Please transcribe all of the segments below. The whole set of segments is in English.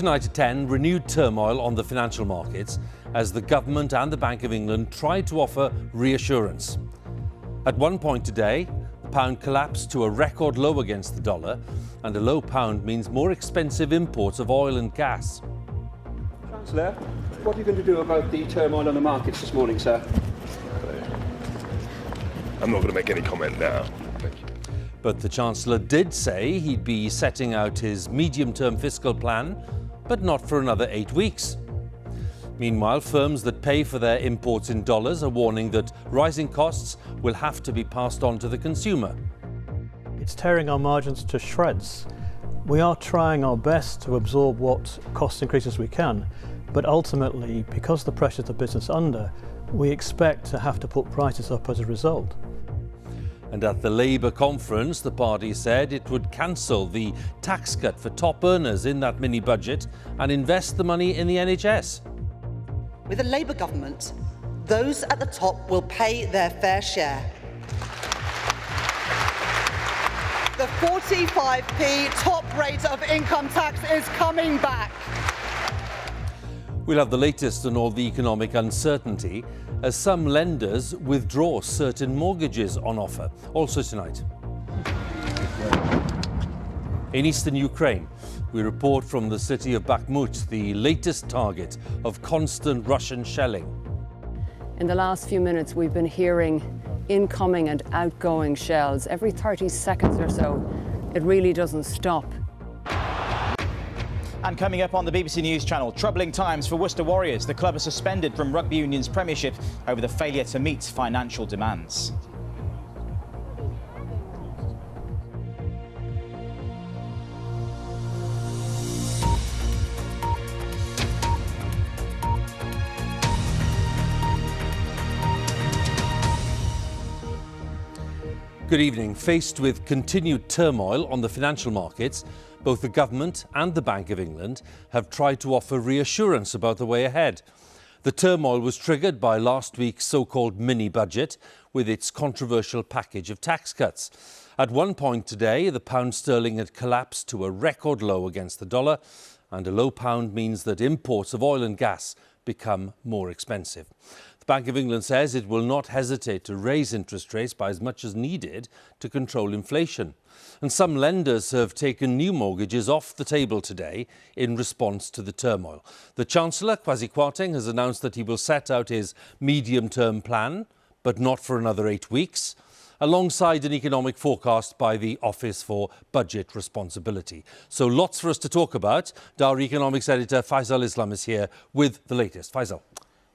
tonight at 10, renewed turmoil on the financial markets as the government and the Bank of England tried to offer reassurance. At one point today, the pound collapsed to a record low against the dollar, and a low pound means more expensive imports of oil and gas. Chancellor, what are you going to do about the turmoil on the markets this morning, sir? I'm not going to make any comment now. Thank you. But the Chancellor did say he'd be setting out his medium-term fiscal plan, but not for another 8 weeks. Meanwhile, firms that pay for their imports in dollars are warning that rising costs will have to be passed on to the consumer. It's tearing our margins to shreds. We are trying our best to absorb what cost increases we can, but ultimately, because the pressures the business under, we expect to have to put prices up as a result. And at the Labour conference, the party said it would cancel the tax cut for top earners in that mini-budget and invest the money in the NHS. With a Labour government, those at the top will pay their fair share. The 45p top rate of income tax is coming back. We'll have the latest on all the economic uncertainty as some lenders withdraw certain mortgages on offer. Also tonight. In eastern Ukraine, we report from the city of Bakhmut, the latest target of constant Russian shelling. In the last few minutes, we've been hearing incoming and outgoing shells every 30 seconds or so. It really doesn't stop. And coming up on the BBC News channel, troubling times for Worcester Warriors. The club is suspended from Rugby Union's Premiership over the failure to meet financial demands. Good evening. Faced with continued turmoil on the financial markets, both the government and the Bank of England have tried to offer reassurance about the way ahead. The turmoil was triggered by last week's so-called mini-budget with its controversial package of tax cuts. At one point today, the pound sterling had collapsed to a record low against the dollar, and a low pound means that imports of oil and gas become more expensive. The Bank of England says it will not hesitate to raise interest rates by as much as needed to control inflation. And some lenders have taken new mortgages off the table today in response to the turmoil. The Chancellor, Kwasi Kwarteng, has announced that he will set out his medium-term plan, but not for another 8 weeks, alongside an economic forecast by the Office for Budget Responsibility. So lots for us to talk about. Our economics editor Faisal Islam is here with the latest. Faisal.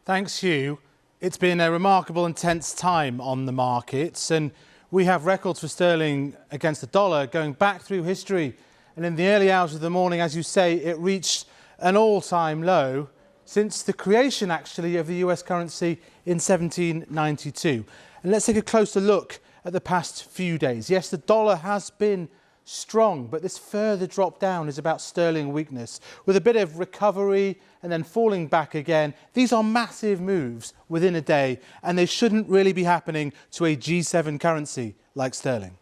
Thanks, Huw. It's been a remarkable and tense time on the markets, and we have records for sterling against the dollar going back through history. And in the early hours of the morning, as you say, it reached an all-time low since the creation, actually, of the US currency in 1792. And let's take a closer look at the past few days. Yes, the dollar has been strong, but this further drop down is about sterling weakness, with a bit of recovery and then falling back again. These are massive moves within a day, and they shouldn't really be happening to a G7 currency like sterling.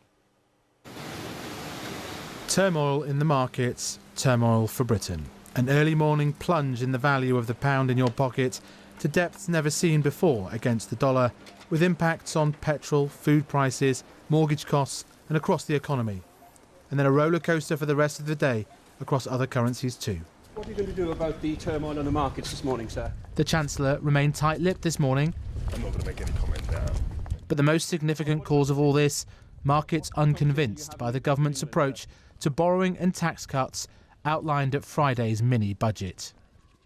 Turmoil in the markets, turmoil for Britain. An early morning plunge in the value of the pound in your pocket to depths never seen before against the dollar, with impacts on petrol, food prices, mortgage costs and across the economy. And then a roller coaster for the rest of the day across other currencies too. What are you going to do about the turmoil on the markets this morning, sir? The Chancellor remained tight-lipped this morning. I'm not going to make any comment now. But the most significant cause of all this, markets unconvinced by the government's approach to borrowing and tax cuts outlined at Friday's mini-budget.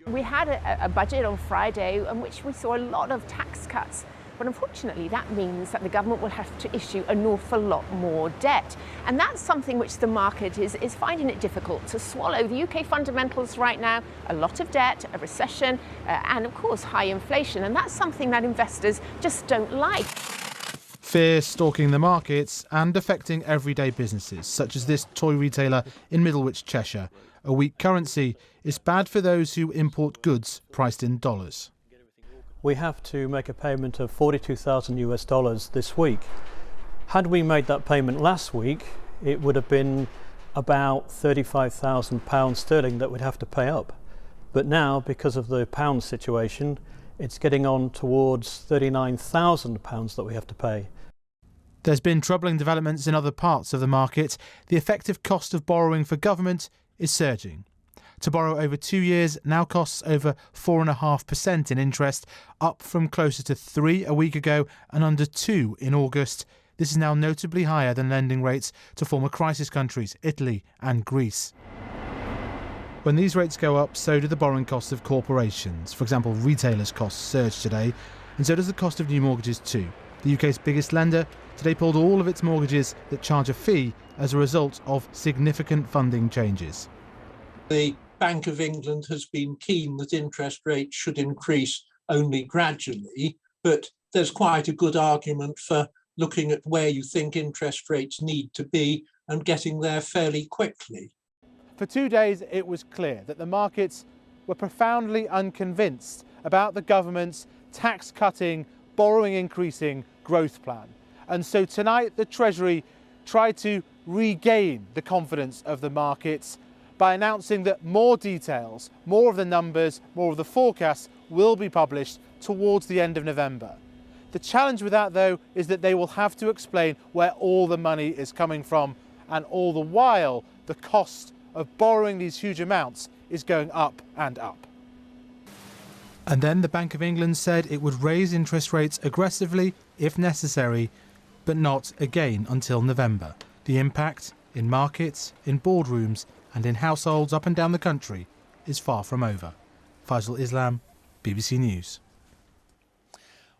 We had a budget on Friday in which we saw a lot of tax cuts. But unfortunately, that means that the government will have to issue an awful lot more debt. And that's something which the market is finding it difficult to swallow. The UK fundamentals right now, a lot of debt, a recession, and of course, high inflation. And that's something that investors just don't like. Fear stalking the markets and affecting everyday businesses, such as this toy retailer in Middlewich, Cheshire. A weak currency is bad for those who import goods priced in dollars. We have to make a payment of $42,000 this week. Had we made that payment last week, it would have been about £35,000 sterling that we'd have to pay up. But now, because of the pound situation, it's getting on towards £39,000 that we have to pay. There's been troubling developments in other parts of the market. The effective cost of borrowing for government is surging. To borrow over 2 years now costs over 4.5% in interest, up from closer to 3 a week ago and under 2 in August. This is now notably higher than lending rates to former crisis countries, Italy and Greece. When these rates go up, so do the borrowing costs of corporations. For example, retailers' costs surge today, and so does the cost of new mortgages too. The UK's biggest lender today pulled all of its mortgages that charge a fee as a result of significant funding changes. The Bank of England has been keen that interest rates should increase only gradually, but there's quite a good argument for looking at where you think interest rates need to be and getting there fairly quickly. For 2 days, it was clear that the markets were profoundly unconvinced about the government's tax-cutting, borrowing-increasing growth plan. And so tonight, the Treasury tried to regain the confidence of the markets by announcing that more details, more of the numbers, more of the forecasts will be published towards the end of November. The challenge with that, though, is that they will have to explain where all the money is coming from, and all the while, the cost of borrowing these huge amounts is going up and up. And then the Bank of England said it would raise interest rates aggressively if necessary, but not again until November. The impact in markets, in boardrooms and in households up and down the country is far from over. Faisal Islam, BBC News.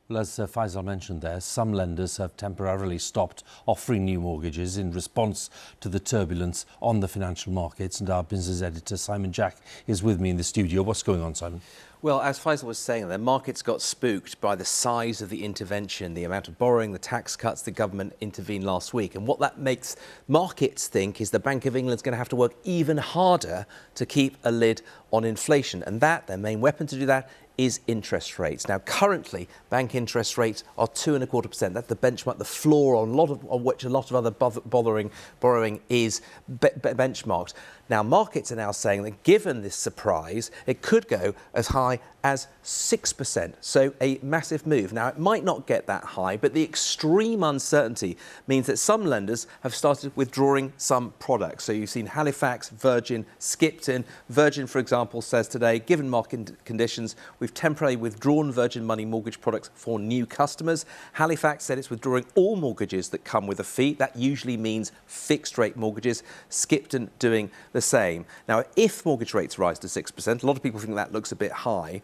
Well, as Faisal mentioned there, some lenders have temporarily stopped offering new mortgages in response to the turbulence on the financial markets. And our business editor, Simon Jack, is with me in the studio. What's going on, Simon? Well, as Faisal was saying, the markets got spooked by the size of the intervention, the amount of borrowing, the tax cuts the government intervened last week. And what that makes markets think is the Bank of England's going to have to work even harder to keep a lid on inflation. And that, their main weapon to do that, is interest rates. Now, currently, bank interest rates are 2.25%. That's the benchmark, the floor on which a lot of other borrowing is benchmarked. Now, markets are now saying that given this surprise, it could go as high as 6%. So a massive move. Now, it might not get that high, but the extreme uncertainty means that some lenders have started withdrawing some products. So you've seen Halifax, Virgin, Skipton. Virgin, for example, says today, given market conditions, we've temporarily withdrawn Virgin Money mortgage products for new customers. Halifax said it's withdrawing all mortgages that come with a fee. That usually means fixed rate mortgages. Skipton doing the same. Now, if mortgage rates rise to 6%, a lot of people think that looks a bit high.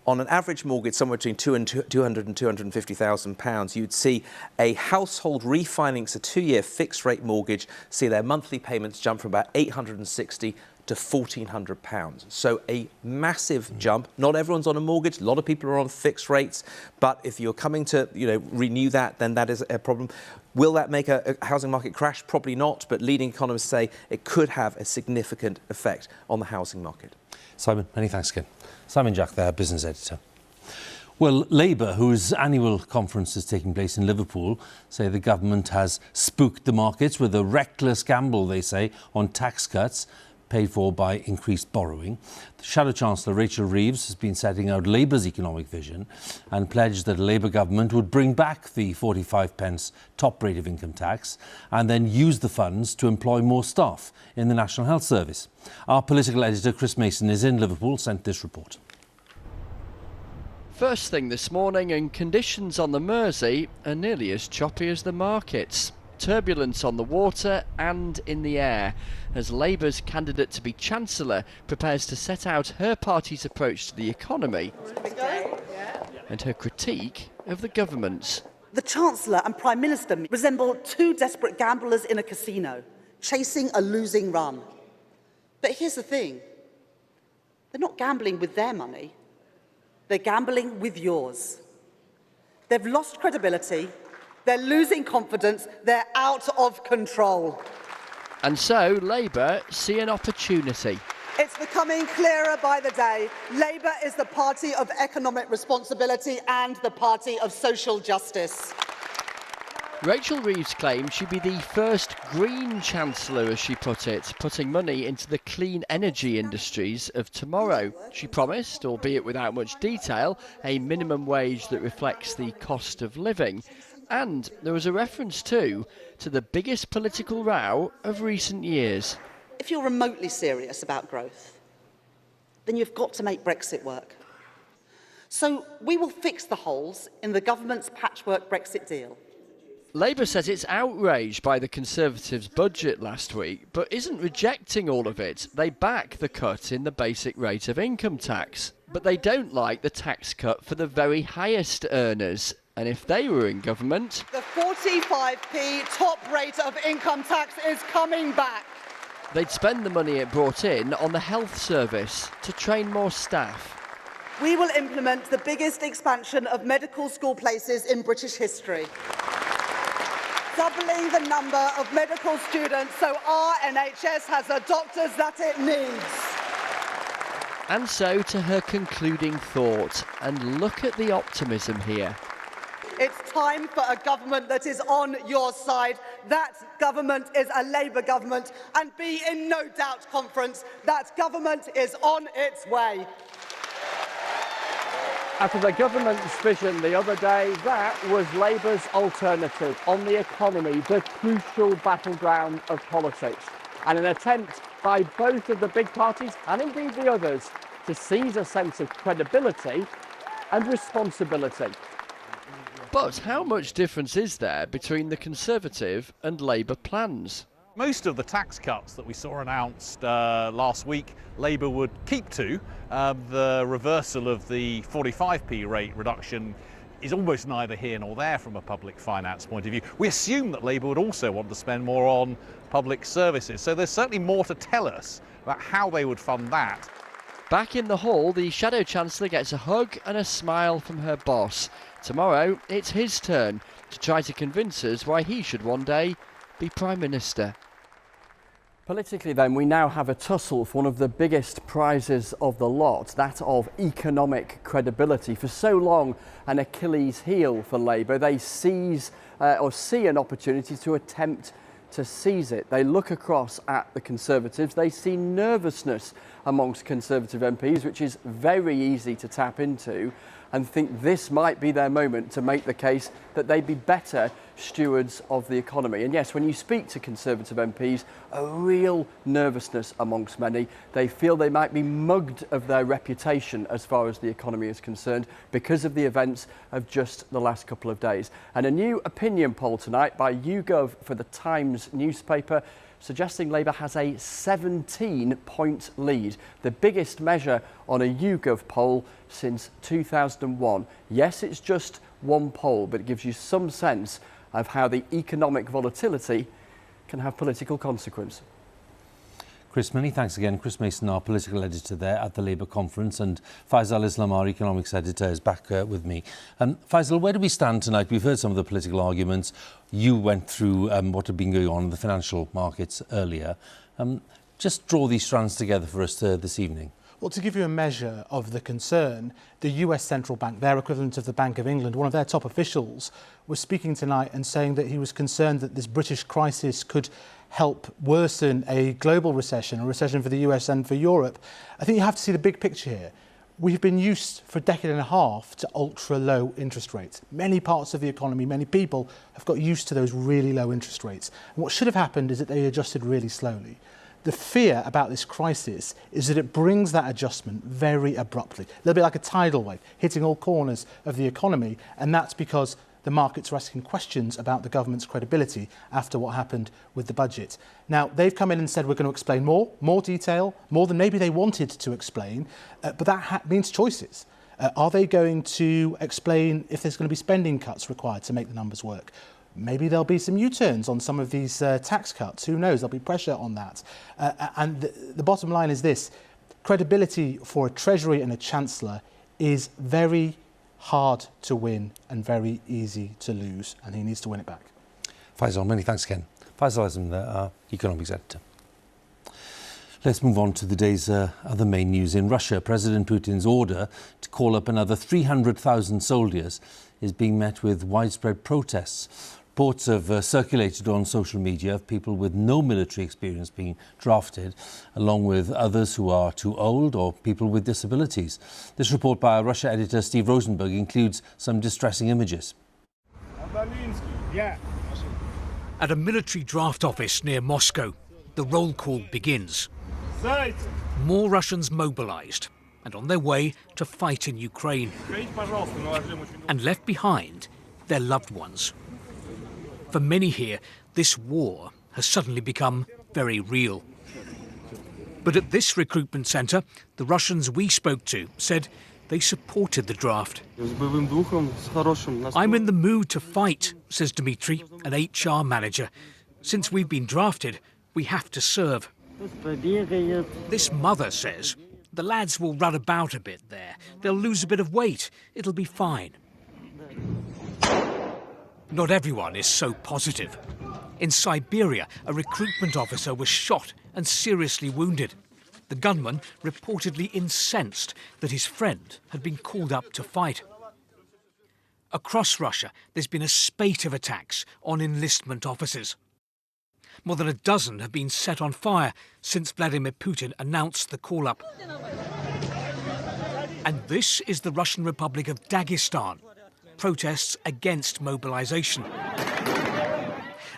On an average mortgage, somewhere between £200,000 and £250,000, you'd see a household refinance a 2-year fixed rate mortgage, see their monthly payments jump from about £860 to £1,400. So a massive jump. Not everyone's on a mortgage. A lot of people are on fixed rates. But if you're coming to, renew that, then that is a problem. Will that make a housing market crash? Probably not. But leading economists say it could have a significant effect on the housing market. Simon, many thanks again. Simon Jack there, business editor. Well, Labour, whose annual conference is taking place in Liverpool, say the government has spooked the markets with a reckless gamble, they say, on tax cuts paid for by increased borrowing. The Shadow Chancellor Rachel Reeves has been setting out Labour's economic vision and pledged that a Labour government would bring back the 45p top rate of income tax and then use the funds to employ more staff in the National Health Service. Our political editor Chris Mason is in Liverpool, sent this report. First thing this morning, and conditions on the Mersey are nearly as choppy as the markets. Turbulence on the water and in the air as Labour's candidate to be Chancellor prepares to set out her party's approach to the economy and her critique of the government's. The Chancellor and Prime Minister resemble two desperate gamblers in a casino, chasing a losing run. But here's the thing, they're not gambling with their money, they're gambling with yours. They've lost credibility, they're losing confidence, they're out of control. And so Labour see an opportunity. It's becoming clearer by the day. Labour is the party of economic responsibility and the party of social justice. Rachel Reeves claimed she'd be the first green chancellor, as she put it, putting money into the clean energy industries of tomorrow. She promised, albeit without much detail, a minimum wage that reflects the cost of living. And there was a reference too to the biggest political row of recent years. If you're remotely serious about growth, then you've got to make Brexit work. So we will fix the holes in the government's patchwork Brexit deal. Labour says it's outraged by the Conservatives' budget last week, but isn't rejecting all of it. They back the cut in the basic rate of income tax. But they don't like the tax cut for the very highest earners. And if they were in government... The 45p top rate of income tax is coming back. They'd spend the money it brought in on the health service to train more staff. We will implement the biggest expansion of medical school places in British history, doubling the number of medical students so our NHS has the doctors that it needs. And so to her concluding thought, and look at the optimism here. It's time for a government that is on your side. That government is a Labour government, and be in no doubt, conference, that government is on its way. After the government's vision the other day, that was Labour's alternative on the economy, the crucial battleground of politics, and an attempt by both of the big parties, and indeed the others, to seize a sense of credibility and responsibility. But how much difference is there between the Conservative and Labour plans? Most of the tax cuts that we saw announced last week, Labour would keep to. The reversal of the 45p rate reduction is almost neither here nor there from a public finance point of view. We assume that Labour would also want to spend more on public services, so there's certainly more to tell us about how they would fund that. Back in the hall, the Shadow Chancellor gets a hug and a smile from her boss. Tomorrow, it's his turn to try to convince us why he should one day be Prime Minister. Politically then, we now have a tussle for one of the biggest prizes of the lot, that of economic credibility. For so long, an Achilles heel for Labour. They see an opportunity to attempt to seize it. They look across at the Conservatives. They see nervousness amongst Conservative MPs, which is very easy to tap into, and think this might be their moment to make the case that they'd be better stewards of the economy. And yes, when you speak to Conservative MPs, a real nervousness amongst many. They feel they might be mugged of their reputation as far as the economy is concerned because of the events of just the last couple of days. And a new opinion poll tonight by YouGov for the Times newspaper suggesting Labour has a 17-point lead, the biggest measure on a YouGov poll since 2001. Yes, it's just one poll, but it gives you some sense of how the economic volatility can have political consequence. Chris, many thanks again. Chris Mason, our political editor there at the Labour conference, and Faisal Islam, our economics editor, is back with me. Faisal, where do we stand tonight? We've heard some of the political arguments. You went through what had been going on in the financial markets earlier. Just draw these strands together for us this evening. Well, to give you a measure of the concern, the US Central Bank, their equivalent of the Bank of England, one of their top officials, was speaking tonight and saying that he was concerned that this British crisis could help worsen a global recession, a recession for the US and for Europe. I think you have to see the big picture here. We've been used for a decade and a half to ultra-low interest rates. Many parts of the economy, many people have got used to those really low interest rates. And what should have happened is that they adjusted really slowly. The fear about this crisis is that it brings that adjustment very abruptly, a little bit like a tidal wave, hitting all corners of the economy, and that's because the markets are asking questions about the government's credibility after what happened with the budget. Now, they've come in and said we're going to explain more detail, more than maybe they wanted to explain, but that means choices. Are they going to explain if there's going to be spending cuts required to make the numbers work? Maybe there'll be some U-turns on some of these tax cuts. Who knows? There'll be pressure on that. And the bottom line is this. Credibility for a Treasury and a Chancellor is very hard to win and very easy to lose, and he needs to win it back. Faisal, many thanks again. Faisal Islam, our economics editor. Let's move on to the day's other main news. In Russia, President Putin's order to call up another 300,000 soldiers is being met with widespread protests. Reports have circulated on social media of people with no military experience being drafted, along with others who are too old or people with disabilities. This report by our Russia editor Steve Rosenberg includes some distressing images. At a military draft office near Moscow, the roll call begins. More Russians mobilised and on their way to fight in Ukraine. And left behind their loved ones. For many here, this war has suddenly become very real. But at this recruitment centre, the Russians we spoke to said they supported the draft. I'm in the mood to fight, says Dmitry, an HR manager. Since we've been drafted, we have to serve. This mother says the lads will run about a bit there. They'll lose a bit of weight. It'll be fine. Not everyone is so positive. In Siberia, a recruitment officer was shot and seriously wounded. The gunman reportedly incensed that his friend had been called up to fight. Across Russia, there's been a spate of attacks on enlistment offices. More than a dozen have been set on fire since Vladimir Putin announced the call-up. And this is the Russian Republic of Dagestan. Protests against mobilization.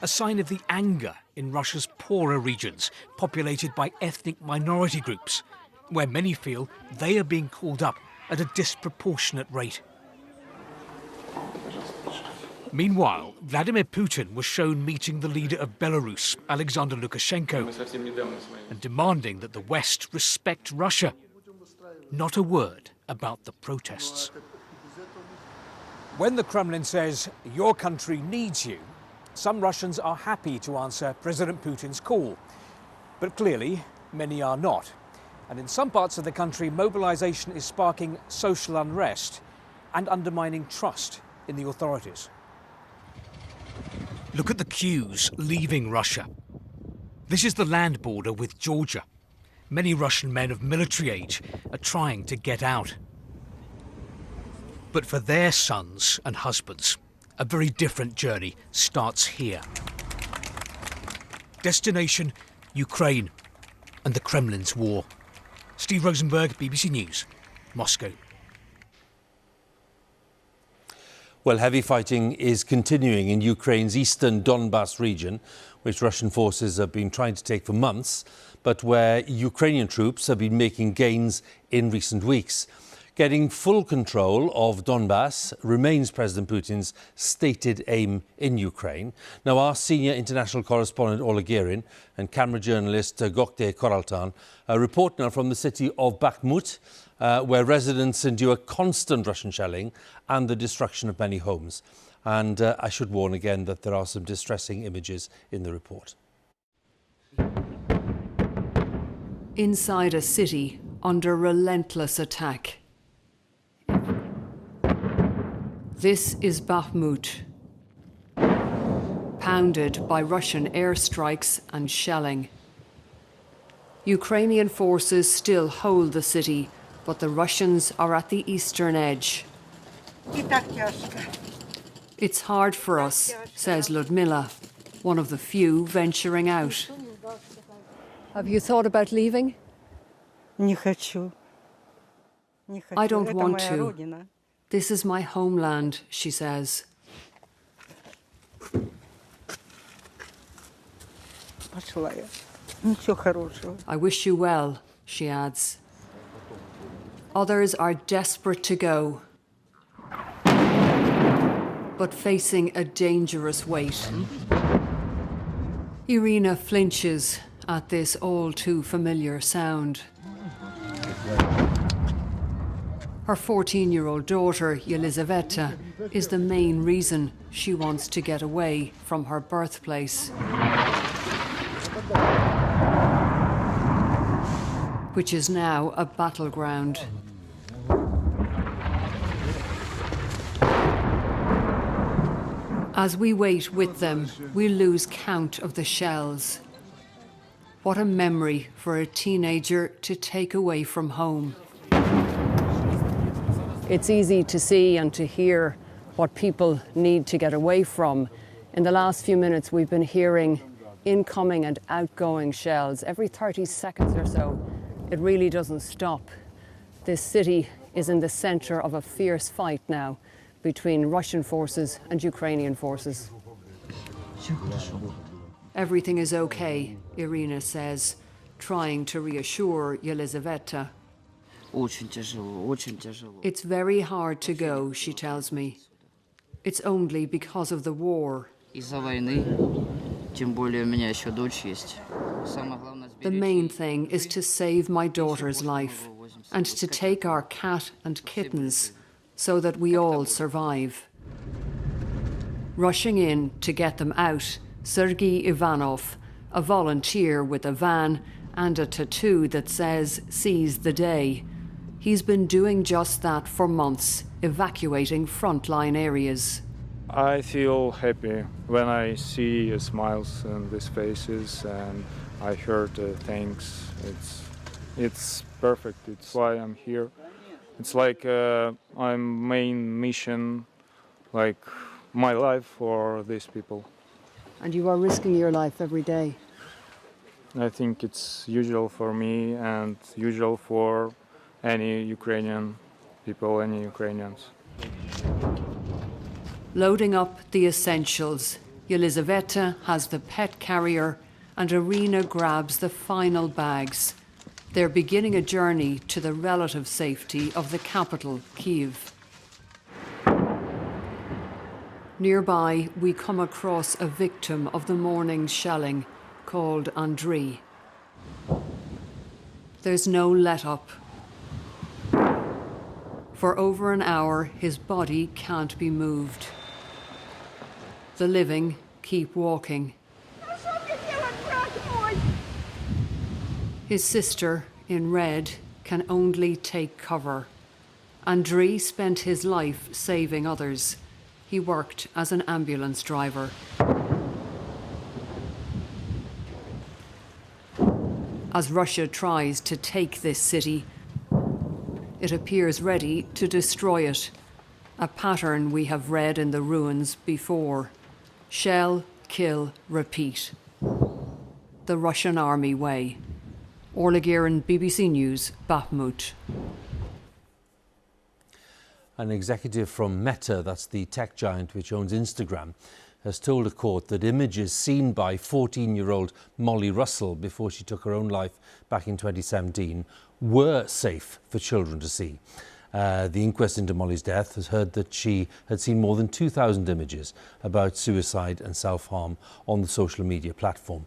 A sign of the anger in Russia's poorer regions, populated by ethnic minority groups, where many feel they are being called up at a disproportionate rate. Meanwhile, Vladimir Putin was shown meeting the leader of Belarus, Alexander Lukashenko, and demanding that the West respect Russia. Not a word about the protests. When the Kremlin says, your country needs you, some Russians are happy to answer President Putin's call. But clearly, many are not. And in some parts of the country, mobilization is sparking social unrest and undermining trust in the authorities. Look at the queues leaving Russia. This is the land border with Georgia. Many Russian men of military age are trying to get out. But for their sons and husbands, a very different journey starts here. Destination, Ukraine and the Kremlin's war. Steve Rosenberg, BBC News, Moscow. Well, heavy fighting is continuing in Ukraine's eastern Donbas region, which Russian forces have been trying to take for months, but where Ukrainian troops have been making gains in recent weeks. Getting full control of Donbas remains President Putin's stated aim in Ukraine. Now, our senior international correspondent Ola Gerin and camera journalist Gökte Koraltan report now from the city of Bakhmut, where residents endure constant Russian shelling and the destruction of many homes. And I should warn again that there are some distressing images in the report. Inside a city under relentless attack. This is Bakhmut, pounded by Russian airstrikes and shelling. Ukrainian forces still hold the city, but the Russians are at the eastern edge. It's hard for us, says Ludmila, one of the few venturing out. Have you thought about leaving? I don't want to. This is my homeland, she says. I wish you well, she adds. Others are desperate to go, but facing a dangerous wait. Irina flinches at this all too familiar sound. Her 14-year-old daughter, Yelizaveta, is the main reason she wants to get away from her birthplace, which is now a battleground. As we wait with them, we lose count of the shells. What a memory for a teenager to take away from home. It's easy to see and to hear what people need to get away from. In the last few minutes, we've been hearing incoming and outgoing shells every 30 seconds or so. It really doesn't stop. This city is in the center of a fierce fight now between Russian forces and Ukrainian forces. Everything is okay, Irina says, trying to reassure Yelizaveta. It's very hard to go, she tells me. It's only because of the war. The main thing is to save my daughter's life and to take our cat and kittens so that we all survive. Rushing in to get them out, Sergei Ivanov, a volunteer with a van and a tattoo that says "Seize the Day." He's been doing just that for months, evacuating frontline areas. I feel happy when I see smiles on these faces, and I heard thanks. It's perfect. It's why I'm here. It's like I'm main mission, like my life for these people. And you are risking your life every day. I think it's usual for me and usual for any Ukrainian people, any Ukrainians. Loading up the essentials, Yelizaveta has the pet carrier and Irina grabs the final bags. They're beginning a journey to the relative safety of the capital, Kyiv. Nearby, we come across a victim of the morning's shelling called Andriy. There's no let-up. For over an hour, his body can't be moved. The living keep walking. His sister, in red, can only take cover. Andriy spent his life saving others. He worked as an ambulance driver. As Russia tries to take this city, it appears ready to destroy it. A pattern we have read in the ruins before. Shell, kill, repeat. The Russian army way. Orla Guerin, BBC News, Bakhmut. An executive from Meta, that's the tech giant which owns Instagram, has told a court that images seen by 14-year-old Molly Russell before she took her own life back in 2017 were safe for children to see. The inquest into Molly's death has heard that she had seen more than 2,000 images about suicide and self-harm on the social media platform.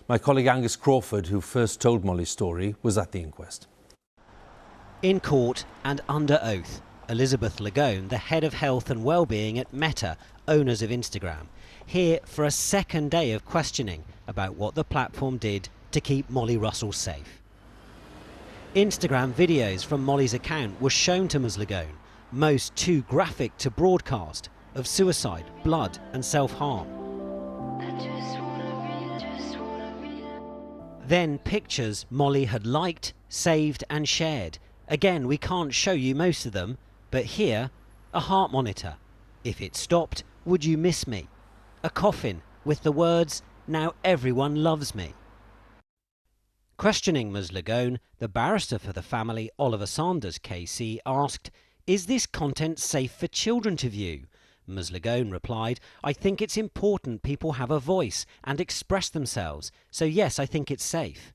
My colleague Angus Crawford, who first told Molly's story, was at the inquest. In court and under oath, Elizabeth Lagone, the head of health and well-being at Meta, owners of Instagram, here for a second day of questioning about what the platform did to keep Molly Russell safe. Instagram videos from Molly's account were shown to Ms. Lagone, most too graphic to broadcast, of suicide, blood and self-harm. Then pictures Molly had liked, saved and shared. Again, we can't show you most of them, but here, a heart monitor. If it stopped, would you miss me? A coffin with the words, now everyone loves me. Questioning Ms. Lagone, the barrister for the family, Oliver Sanders KC, asked, is this content safe for children to view? Ms. Lagone replied, I think it's important people have a voice and express themselves, so yes, I think it's safe.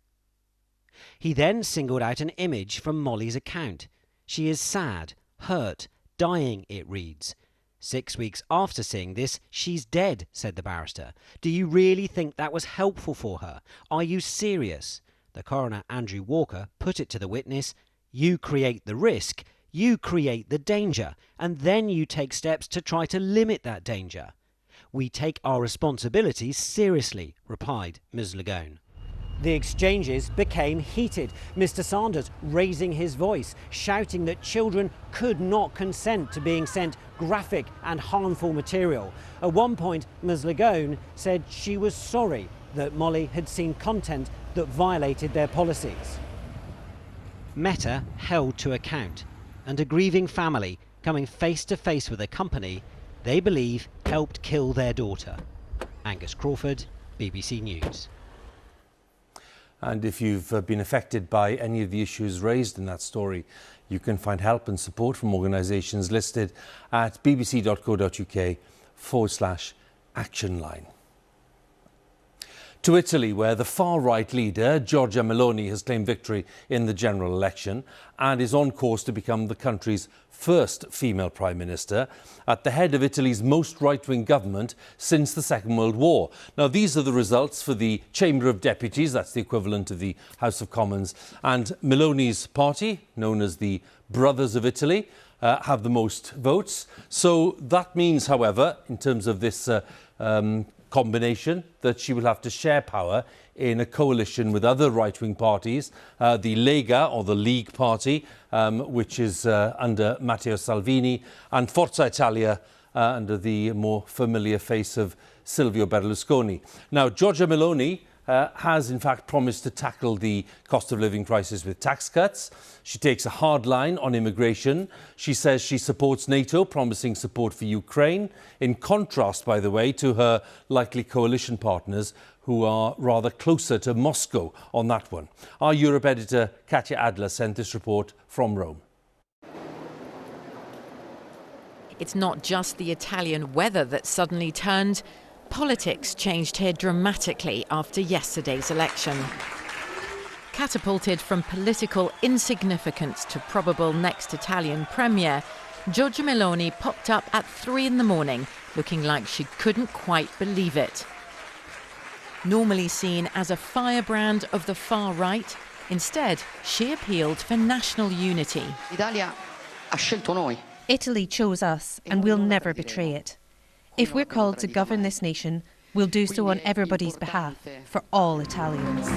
He then singled out an image from Molly's account. She is sad, hurt, dying, it reads. 6 weeks after seeing this, she's dead, said the barrister. Do you really think that was helpful for her? Are you serious? The coroner, Andrew Walker, put it to the witness, you create the risk, you create the danger, and then you take steps to try to limit that danger. We take our responsibilities seriously, replied Ms. Lagone. The exchanges became heated, Mr. Sanders raising his voice, shouting that children could not consent to being sent graphic and harmful material. At one point, Ms. Lagone said she was sorry that Molly had seen content that violated their policies. Meta held to account, and a grieving family coming face to face with a company they believe helped kill their daughter. Angus Crawford, BBC News. And if you've been affected by any of the issues raised in that story, you can find help and support from organisations listed at bbc.co.uk/action line. To Italy, where the far-right leader, Giorgia Meloni, has claimed victory in the general election and is on course to become the country's first female Prime Minister at the head of Italy's most right-wing government since the Second World War. Now, these are the results for the Chamber of Deputies, that's the equivalent of the House of Commons, and Meloni's party, known as the Brothers of Italy, have the most votes. So that means, however, in terms of this combination, that she will have to share power in a coalition with other right-wing parties, the Lega, or the League Party, which is under Matteo Salvini, and Forza Italia, under the more familiar face of Silvio Berlusconi. Now, Giorgia Meloni has in fact promised to tackle the cost of living crisis with tax cuts. She takes a hard line on immigration. She says she supports NATO, promising support for Ukraine, in contrast, by the way, to her likely coalition partners who are rather closer to Moscow on that one. Our Europe editor, Katya Adler, sent this report from Rome. It's not just the Italian weather that suddenly turned. Politics changed here dramatically after yesterday's election. Catapulted from political insignificance to probable next Italian premier, Giorgia Meloni popped up at 3 in the morning, looking like she couldn't quite believe it. Normally seen as a firebrand of the far right, instead she appealed for national unity. Italy chose us, and we'll never betray it. If we're called to govern this nation, we'll do so on everybody's behalf, for all Italians.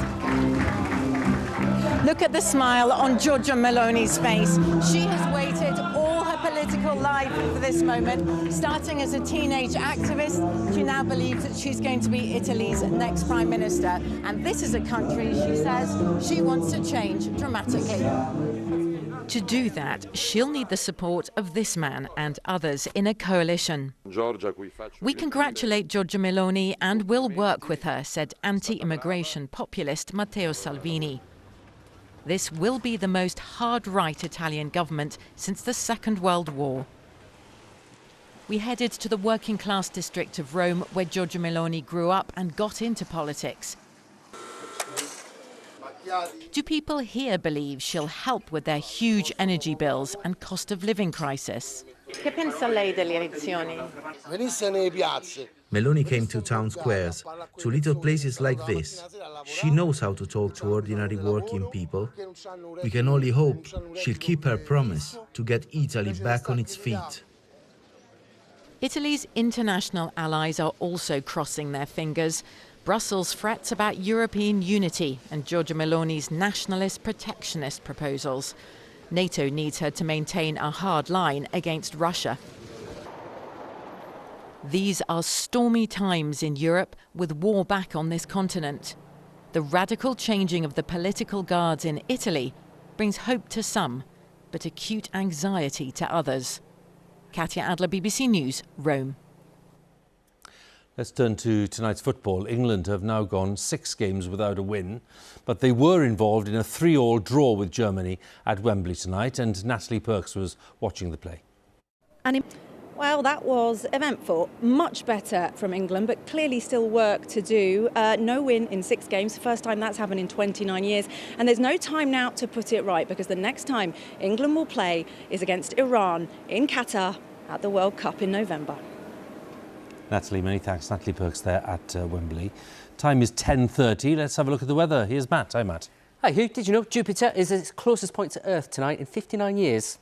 Look at the smile on Giorgia Meloni's face. She has waited all her political life for this moment. Starting as a teenage activist, she now believes that she's going to be Italy's next Prime Minister. And this is a country, she says, she wants to change dramatically. To do that, she'll need the support of this man and others in a coalition. We congratulate Giorgia Meloni and will work with her, said anti-immigration populist Matteo Salvini. This will be the most hard-right Italian government since the Second World War. We headed to the working-class district of Rome, where Giorgia Meloni grew up and got into politics. Do people here believe she'll help with their huge energy bills and cost of living crisis? Meloni came to town squares, to little places like this. She knows how to talk to ordinary working people. We can only hope she'll keep her promise to get Italy back on its feet. Italy's international allies are also crossing their fingers. Brussels frets about European unity and Giorgia Meloni's nationalist protectionist proposals. NATO needs her to maintain a hard line against Russia. These are stormy times in Europe, with war back on this continent. The radical changing of the political guards in Italy brings hope to some, but acute anxiety to others. Katya Adler, BBC News, Rome. Let's turn to tonight's football. England have now gone 6 games without a win, but they were involved in a 3-3 draw with Germany at Wembley tonight, and Natalie Perks was watching the play. Well, that was eventful. Much better from England, but clearly still work to do. No win in 6 games, first time that's happened in 29 years. And there's no time now to put it right, because the next time England will play is against Iran in Qatar at the World Cup in November. Natalie, many thanks. Natalie Perks there at Wembley. Time is 10:30. Let's have a look at the weather. Here's Matt. Hi, Matt. Hi, Huw. Did you know Jupiter is its closest point to Earth tonight in 59 years?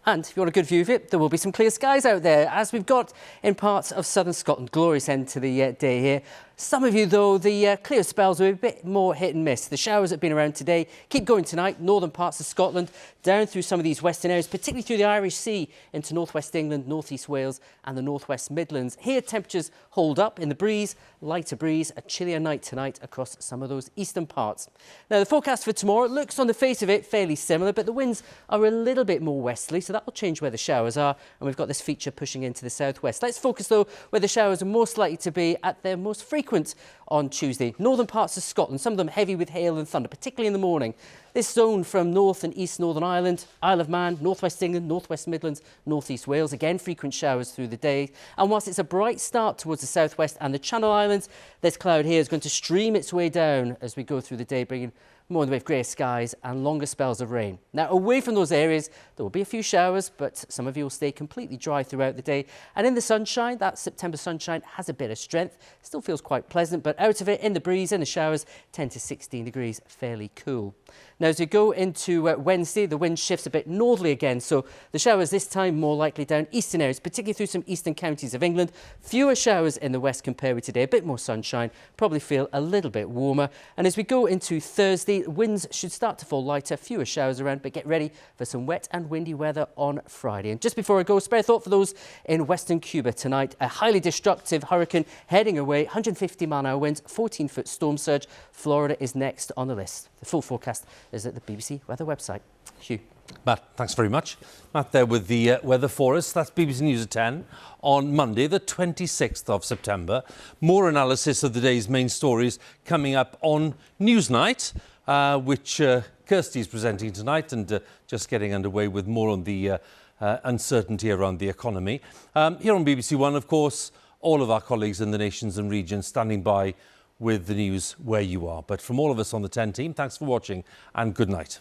And if you want a good view of it, there will be some clear skies out there, as we've got in parts of southern Scotland. Glorious end to the day here. Some of you, though, the clear spells will be a bit more hit and miss. The showers that have been around today keep going tonight, northern parts of Scotland, down through some of these western areas, particularly through the Irish Sea into northwest England, northeast Wales and the northwest Midlands. Here, temperatures hold up in the breeze, lighter breeze, a chillier night tonight across some of those eastern parts. Now, the forecast for tomorrow looks, on the face of it, fairly similar, but the winds are a little bit more westerly, so later. That'll change where the showers are, and we've got this feature pushing into the southwest. Let's focus, though, where the showers are most likely to be at their most frequent on Tuesday. Northern parts of Scotland, some of them heavy with hail and thunder, particularly in the morning. This zone from North and East Northern Ireland, Isle of Man, North West England, North West Midlands, North East Wales. Again, frequent showers through the day. And whilst it's a bright start towards the southwest and the Channel Islands, this cloud here is going to stream its way down as we go through the day, bringing more in the way of grey skies and longer spells of rain. Now, away from those areas, there will be a few showers, but some of you will stay completely dry throughout the day. And in the sunshine, that September sunshine has a bit of strength. Still feels quite pleasant, but out of it, in the breeze, in the showers, 10 to 16 degrees, fairly cool. Now, as we go into Wednesday, the wind shifts a bit northerly again, so the showers this time more likely down eastern areas, particularly through some eastern counties of England. Fewer showers in the west compared with today, a bit more sunshine, probably feel a little bit warmer. And as we go into Thursday, winds should start to fall lighter, fewer showers around, but get ready for some wet and windy weather on Friday. And just before I go, spare thought for those in western Cuba tonight. A highly destructive hurricane heading away, 150-mile-an-hour winds, 14-foot storm surge. Florida is next on the list. The full forecast is at the BBC weather website. Huw. Matt, thanks very much. Matt there with the weather for us. That's BBC News at 10 on Monday, the 26th of September. More analysis of the day's main stories coming up on Newsnight, which Kirsty's presenting tonight, and just getting underway with more on the uncertainty around the economy. Here on BBC One, of course, all of our colleagues in the nations and regions standing by with the news where you are. But from all of us on the 10 team, thanks for watching and good night.